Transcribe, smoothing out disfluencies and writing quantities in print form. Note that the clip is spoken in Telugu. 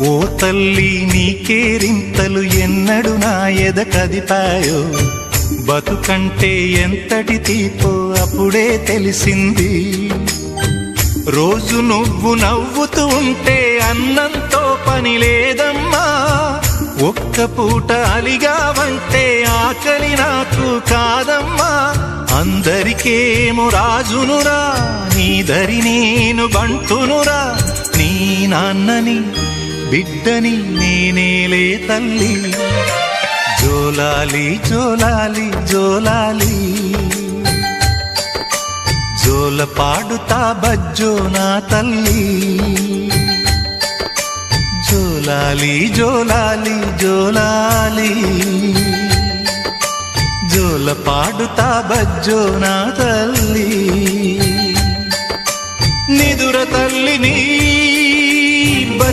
ఓ తల్లి నీకేరింతలు ఎన్నడు నా ఎద కదిపాయో, బతుకంటే ఎంతటి తీపో అప్పుడే తెలిసింది. రోజు నువ్వు నవ్వుతూ ఉంటే అన్నంతో పని లేదమ్మా, ఒక్క పూట అలిగావంటే ఆకలి నాకు కాదమ్మా. అందరికేమో రాజునురా, నీ దరి నేను బంటునురా, నీ నాన్నని బిడ్డని నేనేలే తల్లి. జోలాలి జోలాలి జోలాలి, జోల పాడుతా బజ్జో నా తల్లి. జోలాలి జోలాలి జోలాలి, జోల పాడుతా బజ్జో నా తల్లి. నిదుర తల్లి నీ